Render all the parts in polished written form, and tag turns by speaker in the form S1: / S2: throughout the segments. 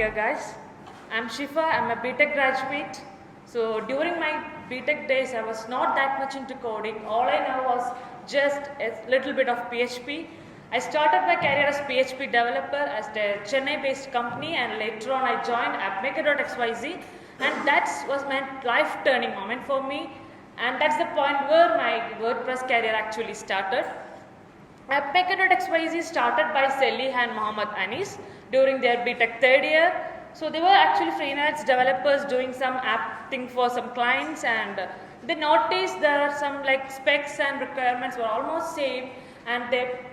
S1: here, guys. I'm Shifa. I'm a BTech graduate. So during my BTech days, I was not that much into coding. All I know was just a little bit of PHP. I started my career as PHP developer at a Chennai-based company, and later on I joined appmaker.xyz, and that was my life-turning moment for me. And that's the point where my WordPress career actually started. Appmaker.xyz started by Selly and Mohammed Anis during their BTech third year. So they were actually freelance developers doing some app thing for some clients, and they noticed there are some like specs and requirements were almost same, and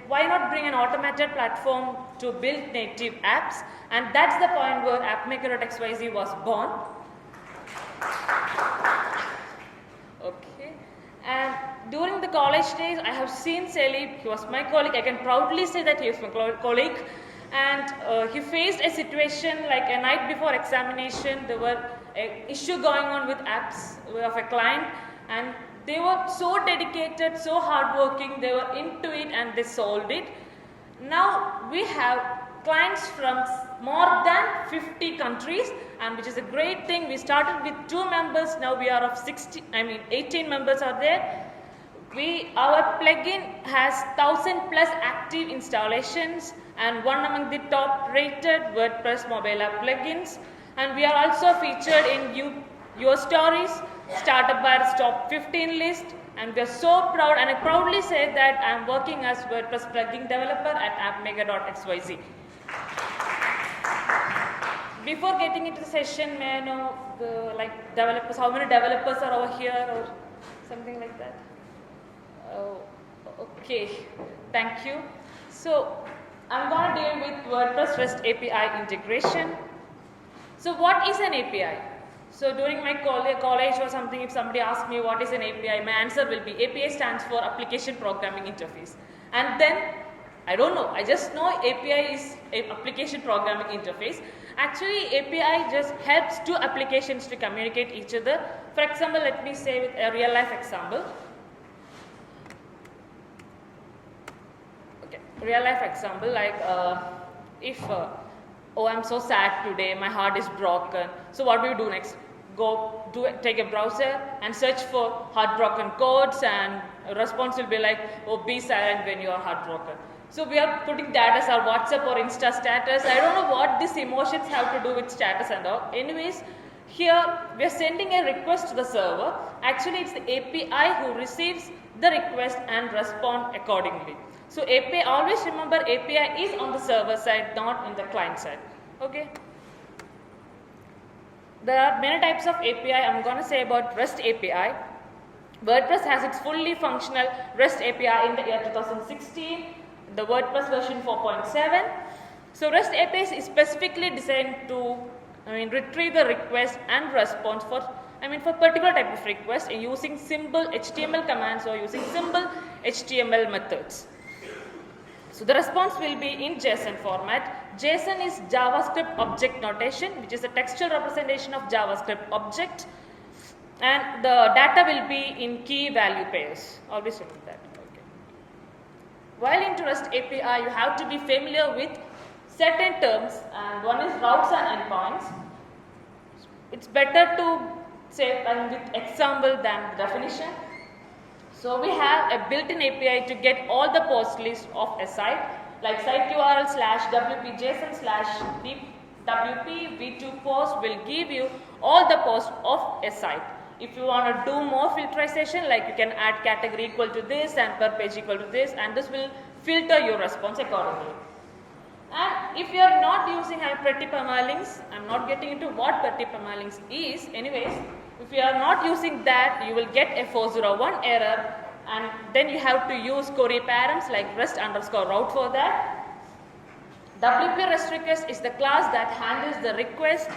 S1: why not bring an automated platform to build native apps? And that's the point where appmaker.xyz was born. Okay. And during the college days, I have seen Selly. He was my colleague. I can proudly say that he was my colleague. And he faced a situation like a night before examination. There were an issue going on with apps of a client, and they were so dedicated, so hardworking. They were into it, and they solved it. Now we have clients from more than 50 countries, and which is a great thing. We started with 2 members, now we are of 18 members are there. Our plugin has 1,000 plus active installations and one among the top rated WordPress mobile app plugins. And we are also featured in your stories, Startup Buyer's top 15 list. And we are so proud, and I proudly say that I am working as WordPress plugin developer at appmaker.xyz. Before getting into the session, may I know developers, how many developers are over here or something like that? Oh, okay, thank you. So I'm going to deal with WordPress REST API integration. So what is an API? So during my college or something, if somebody asks me what is an API, my answer will be API stands for Application Programming Interface. And then I don't know, I just know API is Application Programming Interface. Actually, API just helps 2 applications to communicate each other. For example, let me say with a real life example. Okay, real life example like if oh, I'm so sad today, my heart is broken. So what do you do next? Take a browser and search for heartbroken codes, and a response will be like, oh, be silent when you are heartbroken. So we are putting that as our WhatsApp or Insta status. I don't know what these emotions have to do with status and all. Anyways, here we are sending a request to the server. Actually, it's the API who receives the request and respond accordingly. So API, always remember API is on the server side, not in the client side. Okay. There are many types of API. I'm going to say about REST API. WordPress has its fully functional REST API in the year 2016, the WordPress version 4.7. So REST API is specifically designed to retrieve the request and response for particular type of request using simple HTML commands or using simple HTML methods. So the response will be in JSON format. JSON is JavaScript object notation, which is a textual representation of JavaScript object, and the data will be in key value pairs. Always remember that. Okay. While into REST API, you have to be familiar with certain terms, and one is routes and endpoints. It's better to say with example than definition. So we have a built-in API to get all the post lists of a site, like site URL /wp-json/wp v2 post will give you all the posts of a site. If you want to do more filtration, like you can add category equal to this and per page equal to this, and this will filter your response accordingly. And if you are not using pretty permalinks, I'm not getting into what pretty permalinks is. Anyways, if you are not using that, you will get a 401 error, and then you have to use query params like rest_route for that. WP REST request is the class that handles the request,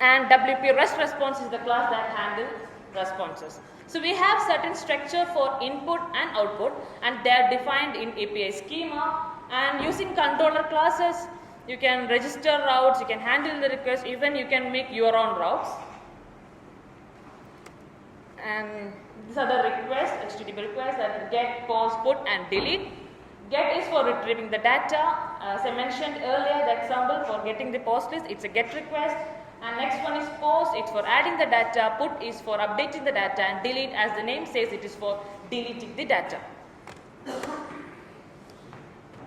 S1: and WP REST response is the class that handles responses. So we have certain structure for input and output, and they are defined in API schema. And using controller classes, you can register routes, you can handle the request, even you can make your own routes. And these are the requests, HTTP requests, that get, post, put and delete. Get is for retrieving the data. As I mentioned earlier, the example for getting the post list, it's a get request. And next one is post, it's for adding the data. Put is for updating the data, and delete, as the name says, it is for deleting the data.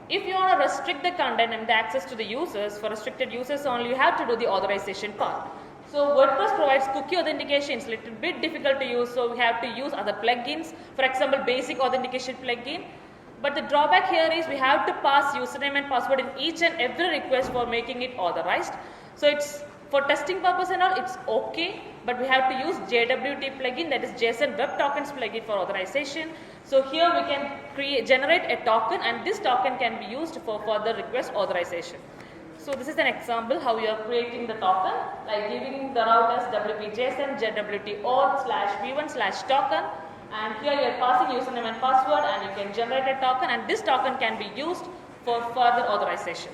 S1: If you want to restrict the content and the access to the users, for restricted users only, you have to do the authorization part. So WordPress provides cookie authentication. It's a little bit difficult to use, so we have to use other plugins. For example, basic authentication plugin. But the drawback here is we have to pass username and password in each and every request for making it authorized. So it's for testing purpose and all, it's okay, but we have to use JWT plugin, that is JSON Web Tokens plugin, for authorization. So here we can generate a token, and this token can be used for further request authorization. So this is an example how you are creating the token, like giving the route as wp-json jwt auth/v1/token, and here you are passing username and password, and you can generate a token, and this token can be used for further authorization.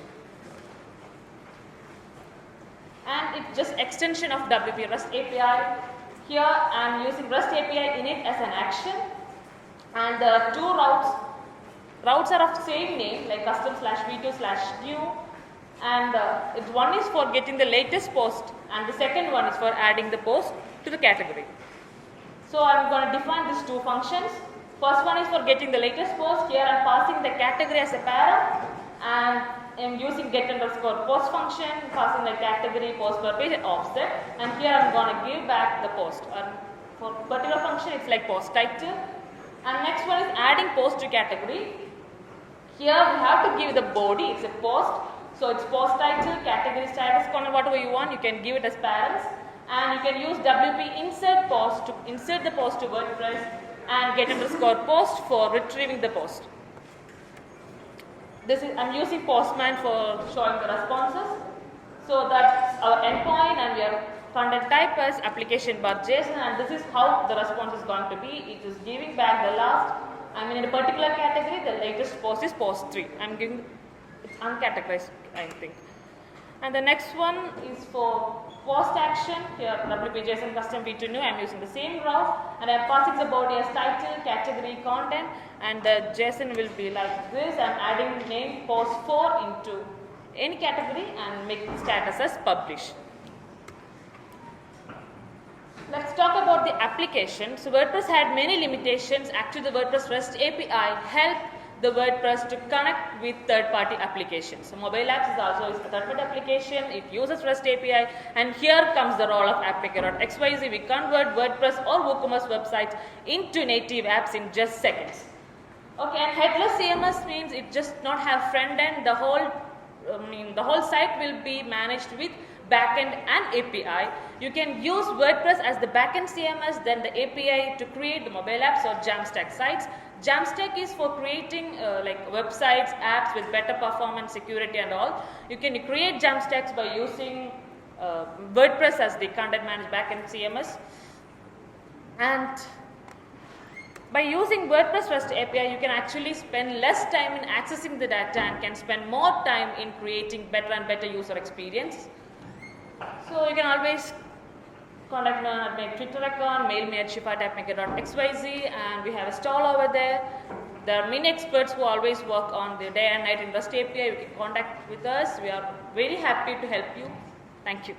S1: And it's just extension of WP REST API. Here I am using REST API init as an action, and there are two routes. Routes are of same name, like custom/v2/new, and one is for getting the latest post, and the second one is for adding the post to the category. So I am going to define these two functions. First one is for getting the latest post. Here I am passing the category as a parent, and I am using get_post function, passing the category, post per page, and offset, and here I am going to give back the post. For particular function, it's like post title. And next one is adding post to category. Here we have to give the body, it's a post, so it's post title, category, status, content, whatever you want, you can give it as parents, and you can use WP insert post to insert the post to WordPress, and get_post for retrieving the post. I'm using Postman for showing the responses. So that's our endpoint, and we are content type as application bar JSON, and this is how the response is going to be. It is giving back the last, in a particular category, the latest post is post 3. I'm giving it's uncategorized, I think. And the next one is for post action. Here WP-JSON custom v2 new. I'm using the same route, and I'm passing the body as title, category, content, and the JSON will be like this. I'm adding name post 4 into any category and making status as publish. Let's talk about the application. So WordPress had many limitations. Actually, the WordPress REST API helped the WordPress to connect with third-party applications. So mobile apps is also a third-party application. It uses REST API, and here comes the role of applicator.xyz. We convert WordPress or WooCommerce websites into native apps in just seconds. Okay, and headless CMS means it just not have front end. The whole site will be managed with backend and API. You can use WordPress as the backend CMS, then the API to create the mobile apps or Jamstack sites. Jamstack is for creating like websites, apps with better performance, security and all. You can create Jamstacks by using WordPress as the content managed backend CMS. And by using WordPress REST API, you can actually spend less time in accessing the data and can spend more time in creating better and better user experience. So you can always contact me at my Twitter account, mail me at shifa@tapmaker.xyz, and we have a stall over there. There are many experts who always work on the day and night in REST API. You can contact with us. We are very happy to help you. Thank you.